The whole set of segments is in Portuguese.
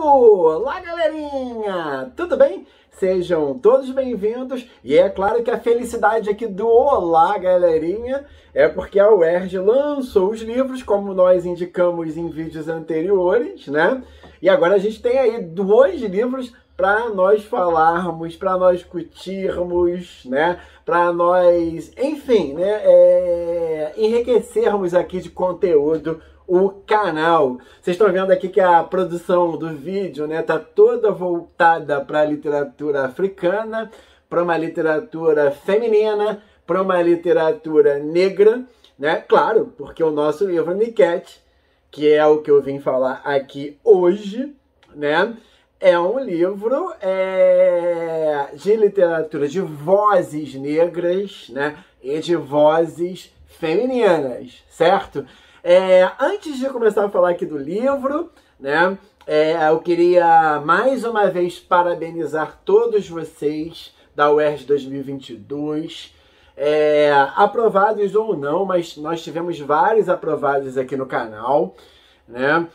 Olá, galerinha! Tudo bem? Sejam todos bem-vindos. E é claro que a felicidade aqui do Olá, galerinha, é porque a UERJ lançou os livros, como nós indicamos em vídeos anteriores, né? E agora a gente tem aí 2 livros para nós falarmos, para nós discutirmos, né? Para nós, enfim, né? Enriquecermos aqui de conteúdo o canal. Vocês estão vendo aqui que a produção do vídeo, né, tá toda voltada para a literatura africana, para uma literatura feminina, para uma literatura negra, né? Claro, porque o nosso livro Niket, que é o que eu vim falar aqui hoje, né, é um livro de literatura de vozes negras, né, e de vozes femininas, certo? Antes de começar a falar aqui do livro, né, eu queria mais uma vez parabenizar todos vocês da UERJ 2022, aprovados ou não, mas nós tivemos vários aprovados aqui no canal, né?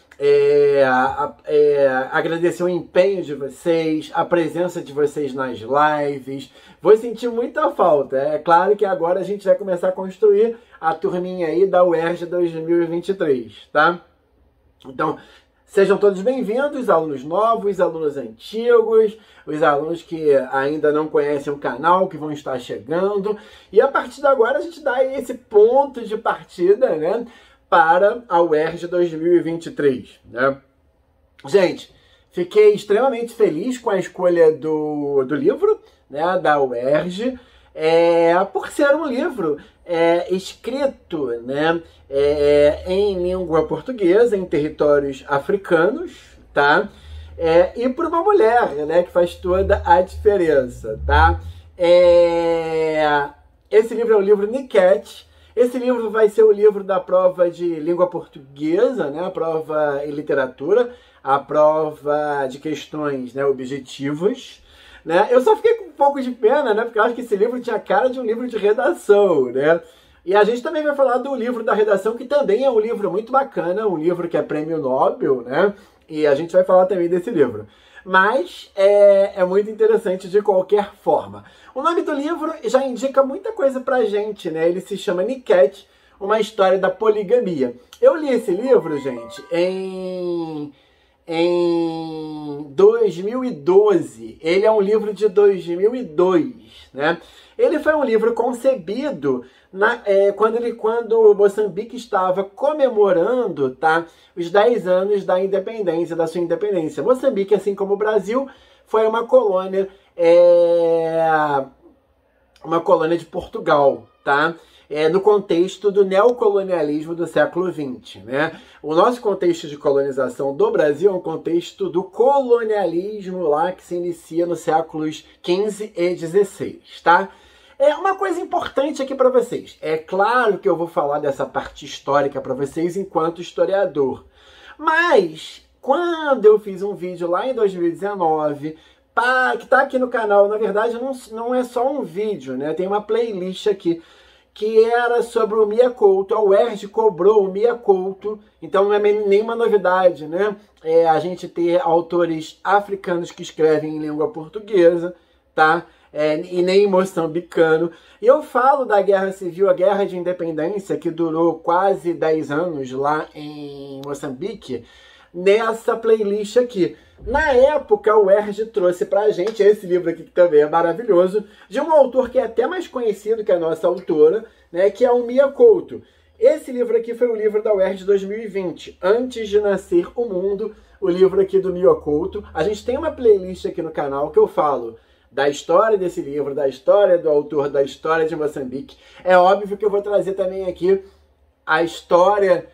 Agradecer o empenho de vocês, a presença de vocês nas lives. Vou sentir muita falta. É claro que agora a gente vai começar a construir a turminha aí da UERJ 2023, tá? Então, sejam todos bem-vindos, alunos novos, alunos antigos, os alunos que ainda não conhecem o canal, que vão estar chegando. E a partir de agora a gente dá esse ponto de partida, né, para a UERJ 2023, né? Gente, fiquei extremamente feliz com a escolha do livro, né, da UERJ, por ser um livro escrito, né, em língua portuguesa, em territórios africanos, tá? E por uma mulher, né, que faz toda a diferença, tá? Esse livro é o livro Niket. Esse livro vai ser o livro da prova de língua portuguesa, né, a prova em literatura, a prova de questões, né, objetivas, né? Eu só fiquei com um pouco de pena, né, porque eu acho que esse livro tinha cara de um livro de redação, né? E a gente também vai falar do livro da redação, que também é um livro muito bacana, um livro que é prêmio Nobel, né? E a gente vai falar também desse livro. Mas é muito interessante de qualquer forma. O nome do livro já indica muita coisa pra gente, né? Ele se chama Niket, uma história da poligamia. Eu li esse livro, gente, em 2012. Ele é um livro de 2002, né? Ele foi um livro concebido quando Moçambique estava comemorando, tá, os 10 anos da independência, da sua independência. Moçambique, assim como o Brasil, foi uma colônia de Portugal, tá? No contexto do neocolonialismo do século XX, né? O nosso contexto de colonização do Brasil é um contexto do colonialismo lá que se inicia nos séculos XV e XVI, tá? Uma coisa importante aqui para vocês. É claro que eu vou falar dessa parte histórica para vocês enquanto historiador. Mas, quando eu fiz um vídeo lá em 2019, que tá aqui no canal, na verdade não é só um vídeo, né? Tem uma playlist aqui, que era sobre o Mia Couto. A UERJ cobrou o Mia Couto, então não é nenhuma novidade, né? A gente ter autores africanos que escrevem em língua portuguesa, tá? E nem moçambicano. E eu falo da Guerra Civil, a Guerra de Independência, que durou quase 10 anos lá em Moçambique, nessa playlist aqui. Na época, o UERJ trouxe pra gente esse livro aqui, que também é maravilhoso, de um autor que é até mais conhecido que a nossa autora, né, que é o Mia Couto. Esse livro aqui foi o livro da UERJ 2020, Antes de Nascer o Mundo, o livro aqui do Mia Couto. A gente tem uma playlist aqui no canal que eu falo da história desse livro, da história do autor, da história de Moçambique. É óbvio que eu vou trazer também aqui a história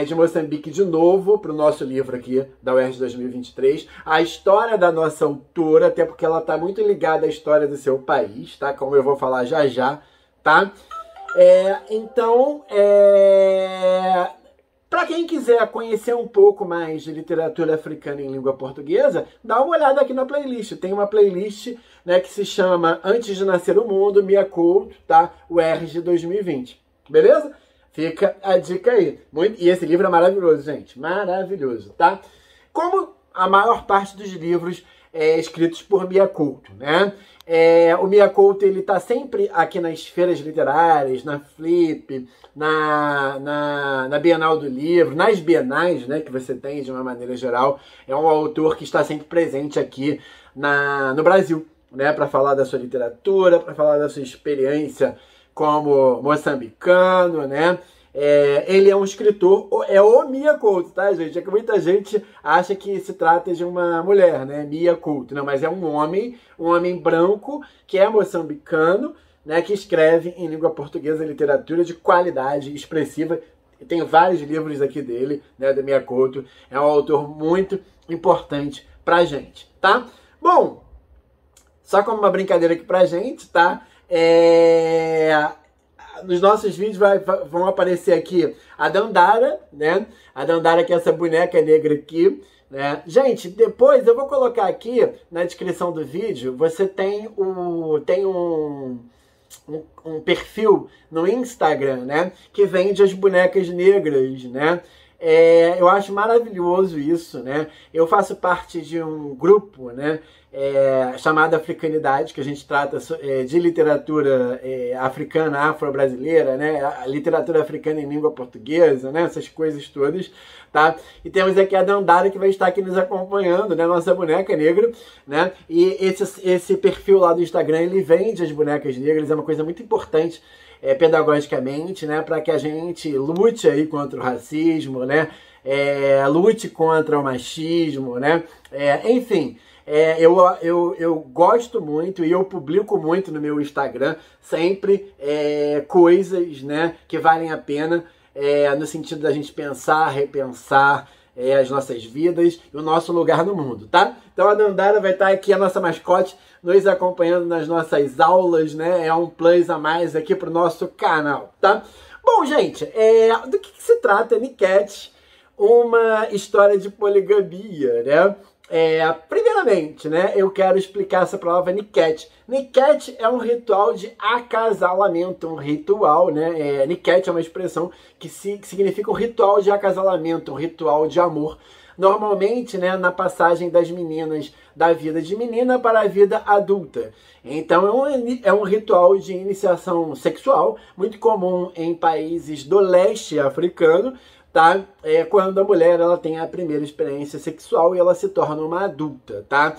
de Moçambique de novo para o nosso livro aqui da UERJ 2023. A história da nossa autora, até porque ela está muito ligada à história do seu país, tá? Como eu vou falar já já, tá? Então, para quem quiser conhecer um pouco mais de literatura africana em língua portuguesa, dá uma olhada aqui na playlist. Tem uma playlist, né, que se chama Antes de Nascer o Mundo, Mia Couto, tá? UERJ 2020. Beleza? Fica a dica aí. E esse livro é maravilhoso, gente. Maravilhoso, tá? Como a maior parte dos livros escritos por Mia Couto, né? O Mia Couto, ele tá sempre aqui nas feiras literárias, na Flip, na Bienal do Livro, nas bienais, né, que você tem de uma maneira geral. É um autor que está sempre presente aqui no Brasil, né, para falar da sua literatura, para falar da sua experiência como moçambicano, né? Ele é um escritor, é o Mia Couto, tá, gente? É que muita gente acha que se trata de uma mulher, né? Mia Couto, não, mas é um homem branco, que é moçambicano, né? Que escreve em língua portuguesa literatura de qualidade expressiva. Tem vários livros aqui dele, né? Do Mia Couto. É um autor muito importante pra gente, tá? Bom, só como uma brincadeira aqui pra gente, tá? Nos nossos vídeos vão aparecer aqui a Dandara, né? A Dandara, que é essa boneca negra aqui, né? Gente, depois eu vou colocar aqui na descrição do vídeo, você tem um perfil no Instagram, né? Que vende as bonecas negras, né? Eu acho maravilhoso isso, né? Eu faço parte de um grupo, né? Chamado Africanidade, que a gente trata de literatura africana, afro-brasileira, né? A literatura africana em língua portuguesa, né? Essas coisas todas, tá? E temos aqui a Dandara, que vai estar aqui nos acompanhando, né? Nossa boneca negra, né? E esse perfil lá do Instagram, ele vende as bonecas negras, é uma coisa muito importante pedagogicamente, né, para que a gente lute aí contra o racismo, né, lute contra o machismo, né, enfim, eu gosto muito e eu publico muito no meu Instagram sempre coisas, né, que valem a pena, no sentido da gente pensar, repensar as nossas vidas e o nosso lugar no mundo, tá? Então a Dandara vai estar aqui, a nossa mascote, nos acompanhando nas nossas aulas, né? É um plus a mais aqui pro nosso canal, tá? Bom, gente, do que se trata Niket? Uma história de poligamia, né? Primeiramente, né, eu quero explicar essa palavra Niket. Niket é um ritual de acasalamento, um ritual, né? Niket é uma expressão que significa um ritual de acasalamento, um ritual de amor. Normalmente, né, na passagem das meninas da vida de menina para a vida adulta. Então é um ritual de iniciação sexual muito comum em países do leste africano, tá? Quando a mulher ela tem a primeira experiência sexual e ela se torna uma adulta, tá?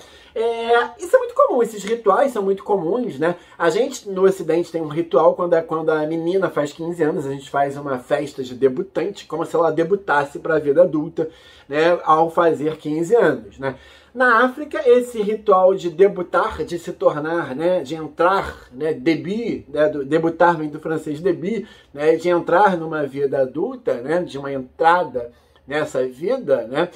Isso é muito comum, esses rituais são muito comuns, né? A gente no Ocidente tem um ritual quando a menina faz 15 anos, a gente faz uma festa de debutante, como se ela debutasse para a vida adulta, né? Ao fazer 15 anos, né? Na África, esse ritual de debutar, de se tornar, né, de entrar, né, début, né, debutar vem do francês début, né, de entrar numa vida adulta, né, de uma entrada nessa vida, né,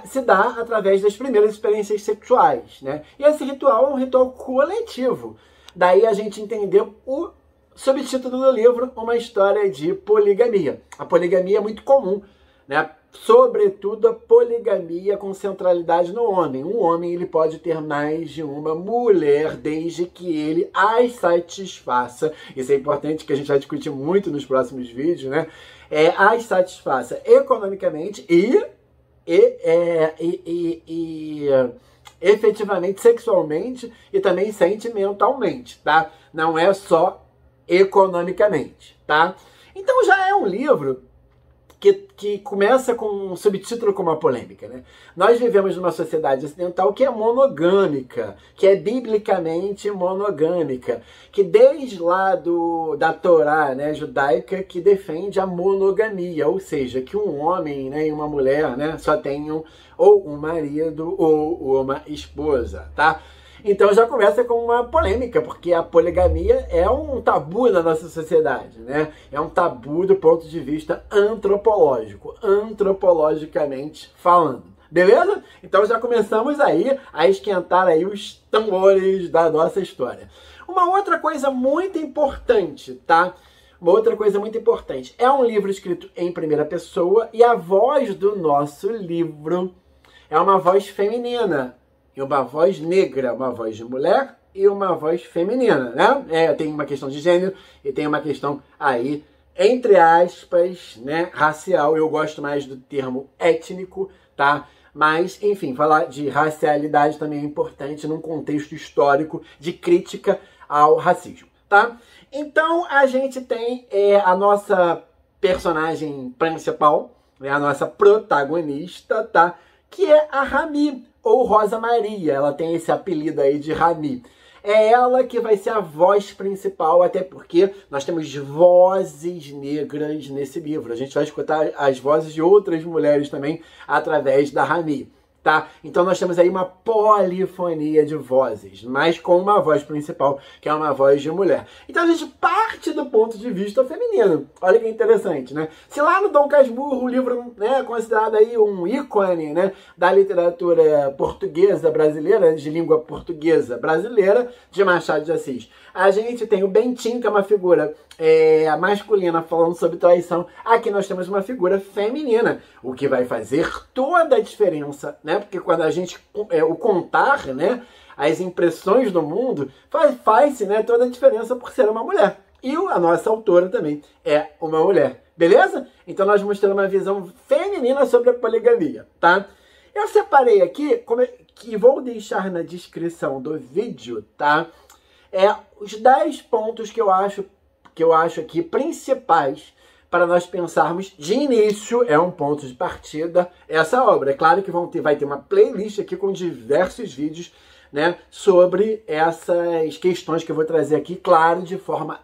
se dá através das primeiras experiências sexuais, né? E esse ritual é um ritual coletivo. Daí a gente entendeu o subtítulo do livro, uma história de poligamia. A poligamia é muito comum, né? Sobretudo a poligamia com centralidade no homem. Um homem ele pode ter mais de uma mulher desde que ele as satisfaça. Isso é importante, que a gente vai discutir muito nos próximos vídeos, né? As satisfaça economicamente e efetivamente sexualmente e também sentimentalmente, tá? Não é só economicamente, tá? Então já é um livro que começa com um subtítulo com uma polêmica, né? Nós vivemos numa sociedade ocidental que é monogâmica, que é biblicamente monogâmica, que desde lá da Torá, né, judaica, que defende a monogamia, ou seja, que um homem, né, e uma mulher, né, só tenham ou um marido ou uma esposa, tá? Então já começa com uma polêmica, porque a poligamia é um tabu na nossa sociedade, né? É um tabu do ponto de vista antropológico, antropologicamente falando. Beleza? Então já começamos aí a esquentar aí os tambores da nossa história. Uma outra coisa muito importante, tá? Uma outra coisa muito importante. É um livro escrito em primeira pessoa e a voz do nosso livro é uma voz feminina. E uma voz negra, uma voz de mulher e uma voz feminina, né? Tem uma questão de gênero e tem uma questão aí, entre aspas, né, racial. Eu gosto mais do termo étnico, tá? Mas, enfim, falar de racialidade também é importante num contexto histórico de crítica ao racismo, tá? Então, a gente tem a nossa personagem principal, né, a nossa protagonista, tá? Que é a Rami, ou Rosa Maria. Ela tem esse apelido aí de Rami. É ela que vai ser a voz principal, até porque nós temos vozes negras nesse livro. A gente vai escutar as vozes de outras mulheres também através da Rami, tá? Então nós temos aí uma polifonia de vozes, mas com uma voz principal, que é uma voz de mulher. Então a gente parte do ponto de vista feminino. Olha que interessante, né? Se lá no Dom Casmurro, o livro, né, é considerado aí um ícone, né, da literatura portuguesa brasileira, de língua portuguesa brasileira, de Machado de Assis, a gente tem o Bentinho, que é uma figura masculina falando sobre traição. Aqui nós temos uma figura feminina, o que vai fazer toda a diferença, né? Porque quando a gente o contar, né, as impressões do mundo, faz-se, né, toda a diferença por ser uma mulher. E a nossa autora também é uma mulher, beleza? Então nós vamos ter uma visão feminina sobre a poligamia, tá? Eu separei aqui, que vou deixar na descrição do vídeo, tá? Os 10 pontos que eu acho aqui principais para nós pensarmos de início, é um ponto de partida, essa obra. É claro que vai ter uma playlist aqui com diversos vídeos, né, sobre essas questões que eu vou trazer aqui, claro, de forma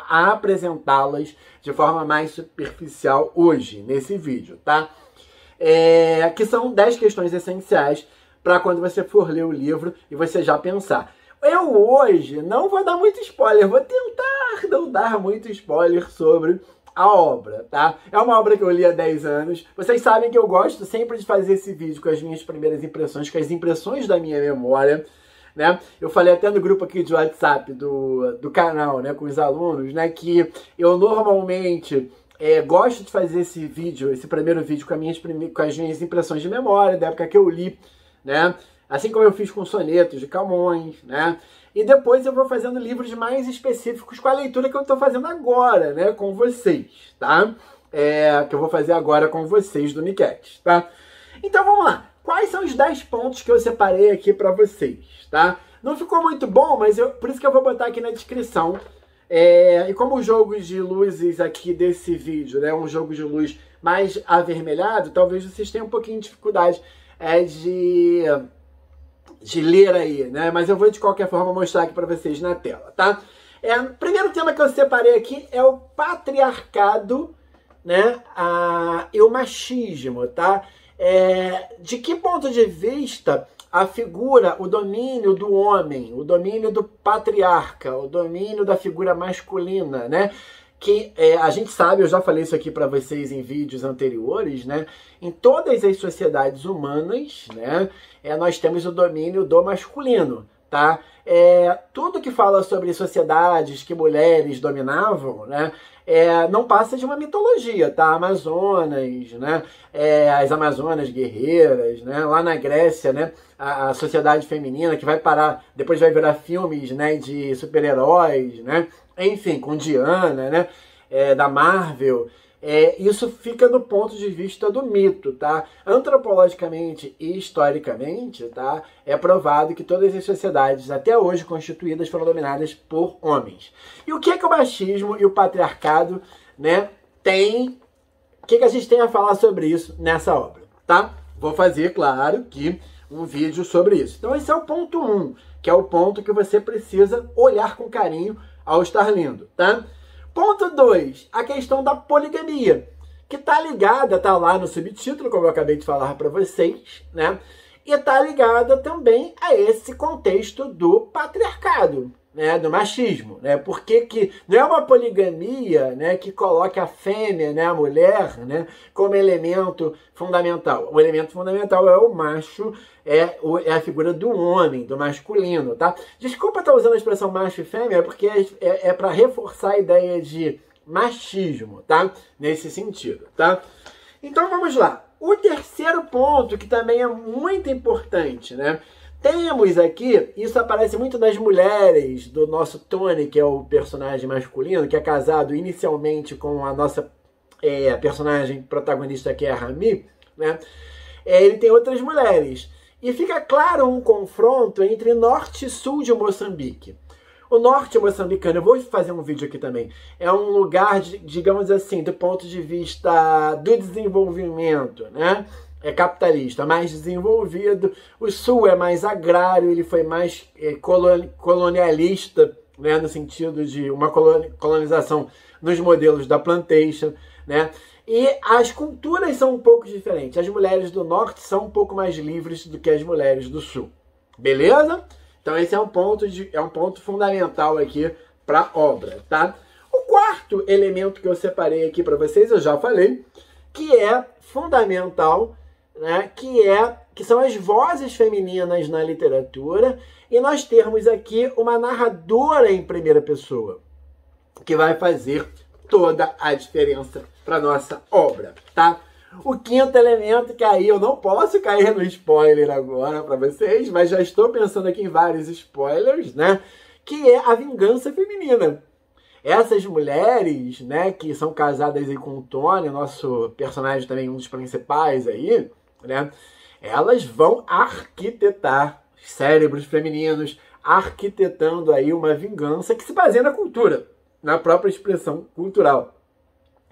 a apresentá-las de forma mais superficial hoje, nesse vídeo, tá? Que são 10 questões essenciais para quando você for ler o livro e você já pensar. Eu hoje não vou dar muito spoiler, vou tentar não dar muito spoiler sobre a obra, tá? É uma obra que eu li há 10 anos. Vocês sabem que eu gosto sempre de fazer esse vídeo com as minhas primeiras impressões, com as impressões da minha memória, né? Eu falei até no grupo aqui de WhatsApp do canal, né, com os alunos, né, que eu normalmente gosto de fazer esse primeiro vídeo com as minhas impressões de memória, da época que eu li, né? Assim como eu fiz com sonetos de Camões, né? E depois eu vou fazendo livros mais específicos com a leitura que eu estou fazendo agora, né? Com vocês, tá? Que eu vou fazer agora com vocês do Miquete, tá? Então vamos lá. Quais são os 10 pontos que eu separei aqui para vocês, tá? Não ficou muito bom, mas por isso que eu vou botar aqui na descrição. E como o jogo de luzes aqui desse vídeo, né? Um jogo de luz mais avermelhado, talvez vocês tenham um pouquinho de dificuldade de ler aí, né? Mas eu vou de qualquer forma mostrar aqui para vocês na tela, tá? O primeiro tema que eu separei aqui é o patriarcado, né? E o machismo, tá? De que ponto de vista a figura, o domínio do homem, o domínio do patriarca, o domínio da figura masculina, né? Que a gente sabe, eu já falei isso aqui para vocês em vídeos anteriores, né? Em todas as sociedades humanas, né, nós temos o domínio do masculino, tá? Tudo que fala sobre sociedades que mulheres dominavam, né, não passa de uma mitologia, tá? Amazonas, né? As Amazonas guerreiras, né? Lá na Grécia, né? A sociedade feminina que vai parar, depois vai virar filmes, né, de super-heróis, né? Enfim, com Diana, né? Da Marvel. Isso fica no ponto de vista do mito, tá? Antropologicamente e historicamente, tá? É provado que todas as sociedades até hoje constituídas foram dominadas por homens. E o que é que o machismo e o patriarcado, né, tem? O que a gente tem a falar sobre isso nessa obra, tá? Vou fazer, claro, que um vídeo sobre isso. Então esse é o ponto 1, que é o ponto que você precisa olhar com carinho ao estar lendo, tá? Ponto 2, a questão da poligamia, que tá ligada, tá lá no subtítulo, como eu acabei de falar para vocês, né? E tá ligada também a esse contexto do patriarcado, né? Do machismo, né? Porque que não é uma poligamia, né, que coloque a fêmea, né, a mulher, né, como elemento fundamental. O elemento fundamental é o macho, é a figura do homem, do masculino, tá? Desculpa estar usando a expressão macho e fêmea, porque é para reforçar a ideia de machismo, tá? Nesse sentido, tá? Então vamos lá. O terceiro ponto, que também é muito importante, né? Temos aqui, isso aparece muito nas mulheres do nosso Tony, que é o personagem masculino, que é casado inicialmente com a nossa personagem protagonista, que é a Rami, né? ele tem outras mulheres. E fica claro um confronto entre norte e sul de Moçambique. O norte moçambicano, eu vou fazer um vídeo aqui também, é um lugar, digamos assim, do ponto de vista do desenvolvimento, né? É capitalista, mais desenvolvido. O sul é mais agrário, ele foi mais colonialista, né? No sentido de uma colonização nos modelos da plantation, né? E as culturas são um pouco diferentes. As mulheres do norte são um pouco mais livres do que as mulheres do sul. Beleza? Então esse é um ponto fundamental aqui para a obra, tá? O quarto elemento que eu separei aqui para vocês, eu já falei, que é fundamental, né? Que são as vozes femininas na literatura, e nós temos aqui uma narradora em primeira pessoa, que vai fazer toda a diferença para nossa obra, tá? O quinto elemento, que aí eu não posso cair no spoiler agora para vocês, mas já estou pensando aqui em vários spoilers, né? Que é a vingança feminina. Essas mulheres, né, que são casadas aí com o Tony, nosso personagem também, um dos principais aí, né? Elas vão arquitetar cérebros femininos, arquitetando aí uma vingança que se baseia na cultura, na própria expressão cultural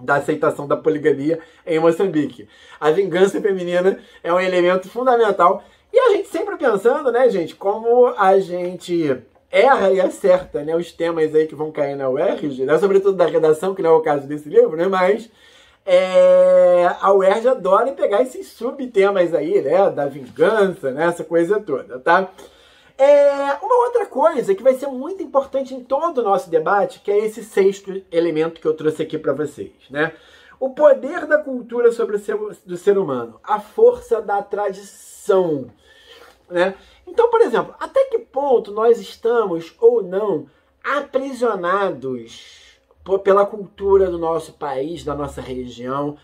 da aceitação da poligamia em Moçambique. A vingança feminina é um elemento fundamental. E a gente sempre pensando, né, gente, como a gente erra e acerta, né, os temas aí que vão cair na UERJ, né, sobretudo da redação, que não é o caso desse livro, né, mas a UERJ adora pegar esses subtemas aí, né, da vingança, né, essa coisa toda, tá? Uma outra coisa que vai ser muito importante em todo o nosso debate, que é esse sexto elemento que eu trouxe aqui para vocês, né? O poder da cultura sobre do ser humano, a força da tradição, né? Então, por exemplo, até que ponto nós estamos ou não aprisionados pela cultura do nosso país, da nossa região,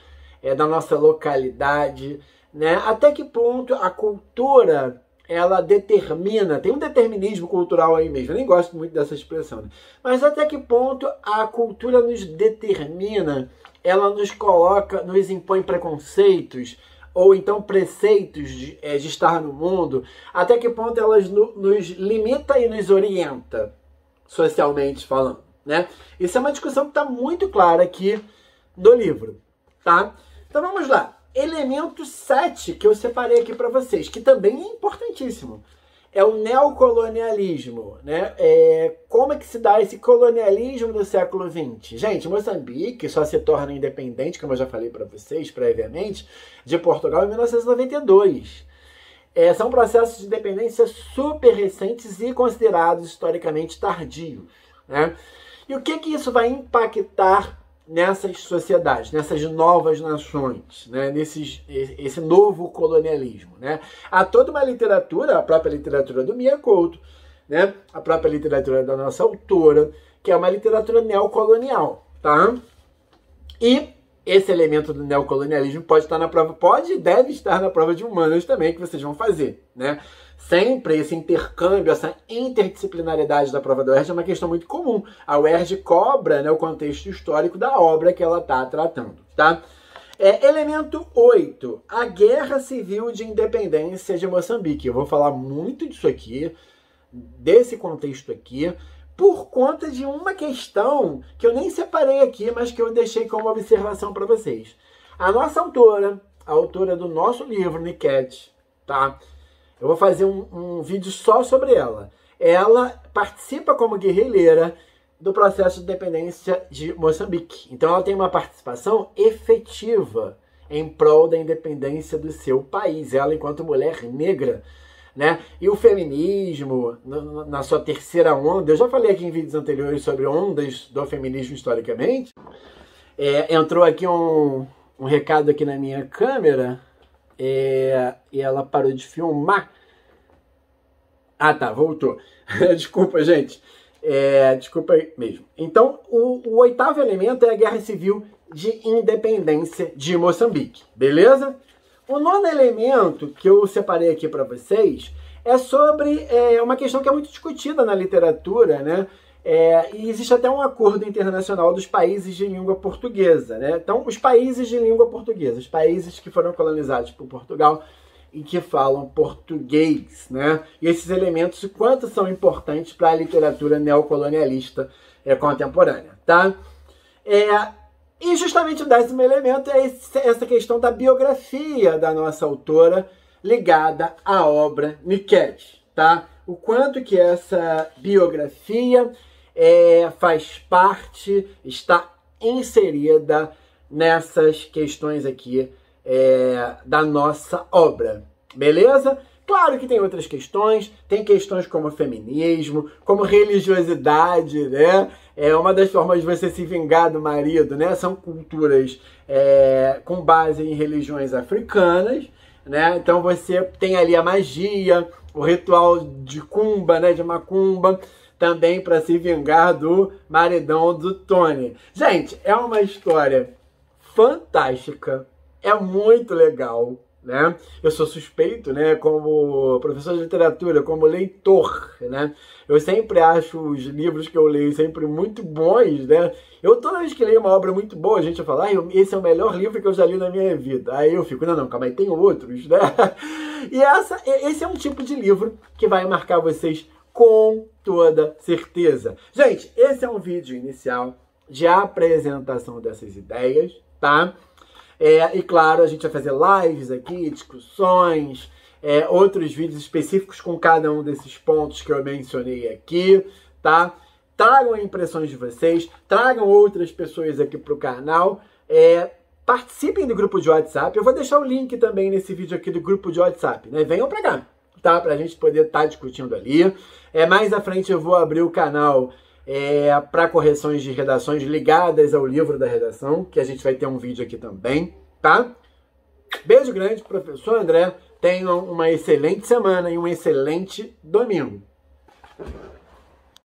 da nossa localidade, né? Até que ponto a cultura ela determina, tem um determinismo cultural aí mesmo, eu nem gosto muito dessa expressão, né? Mas até que ponto a cultura nos determina, ela nos coloca, nos impõe preconceitos, ou então preceitos de estar no mundo, até que ponto ela nos limita e nos orienta, socialmente falando, né? Isso é uma discussão que está muito clara aqui no livro, tá? Então vamos lá. Elemento 7 que eu separei aqui para vocês, que também é importantíssimo, é o neocolonialismo, né? Como é que se dá esse colonialismo do século XX? Gente, Moçambique só se torna independente, como eu já falei para vocês previamente, de Portugal em 1992. São processos de independência super recentes e considerados historicamente tardios, né? E o que isso vai impactar nessas sociedades, nessas novas nações, né? Esse novo colonialismo, né? Há toda uma literatura, a própria literatura do Mia Couto, né? A própria literatura da nossa autora, que é uma literatura neocolonial, tá? E esse elemento do neocolonialismo pode estar na prova, pode e deve estar na prova de humanas também, que vocês vão fazer, né? Sempre esse intercâmbio, essa interdisciplinaridade da prova da UERJ é uma questão muito comum. A UERJ cobra, né, o contexto histórico da obra que ela está tratando, tá? Elemento 8, a Guerra Civil de Independência de Moçambique. Eu vou falar muito disso aqui, desse contexto aqui, por conta de uma questão que eu nem separei aqui, mas que eu deixei como observação para vocês. A nossa autora, a autora do nosso livro, Niket, tá? Eu vou fazer um vídeo só sobre ela. Ela participa como guerrilheira do processo de independência de Moçambique. Então ela tem uma participação efetiva em prol da independência do seu país. Ela enquanto mulher negra, né? E o feminismo, na sua terceira onda, eu já falei aqui em vídeos anteriores sobre ondas do feminismo historicamente. Entrou aqui um recado aqui na minha câmera. E ela parou de filmar. Ah, tá, voltou. Desculpa, gente. Desculpa mesmo. Então, o oitavo elemento é a Guerra Civil de Independência de Moçambique. Beleza? O nono elemento que eu separei aqui para vocês é sobre uma questão que é muito discutida na literatura, né? E existe até um acordo internacional dos países de língua portuguesa, né? Então, os países de língua portuguesa, os países que foram colonizados por Portugal, e que falam português, né? E esses elementos, o quanto são importantes para a literatura neocolonialista contemporânea, tá? E justamente o 10º elemento é essa questão da biografia da nossa autora ligada à obra Niket, tá? O quanto que essa biografia faz parte, está inserida nessas questões aqui da nossa obra, beleza? Claro que tem outras questões, tem questões como feminismo, como religiosidade, né? Uma das formas de você se vingar do marido, né? São culturas com base em religiões africanas, né? Então você tem ali a magia, o ritual de Kumba, né? De Macumba, também para se vingar do maridão do Tony. Gente, é uma história fantástica, é muito legal, né? Eu sou suspeito, né, como professor de literatura, como leitor, né? Eu sempre acho os livros que eu leio sempre muito bons, né? Toda vez que leio uma obra muito boa, a gente vai falar, esse é o melhor livro que eu já li na minha vida. Aí eu fico, não, calma aí, tem outros, né? E esse é um tipo de livro que vai marcar vocês com toda certeza. Gente, esse é um vídeo inicial de apresentação dessas ideias, tá? E claro, a gente vai fazer lives aqui, discussões, outros vídeos específicos com cada um desses pontos que eu mencionei aqui, tá? Tragam impressões de vocês, tragam outras pessoas aqui pro canal, participem do grupo de WhatsApp. Eu vou deixar o link também nesse vídeo aqui do grupo de WhatsApp, né? Venham pra cá, tá? Pra gente poder estar discutindo ali. Mais à frente eu vou abrir o canal para correções de redações ligadas ao livro da redação, que a gente vai ter um vídeo aqui também, tá? Beijo grande, professor André. Tenham uma excelente semana e um excelente domingo.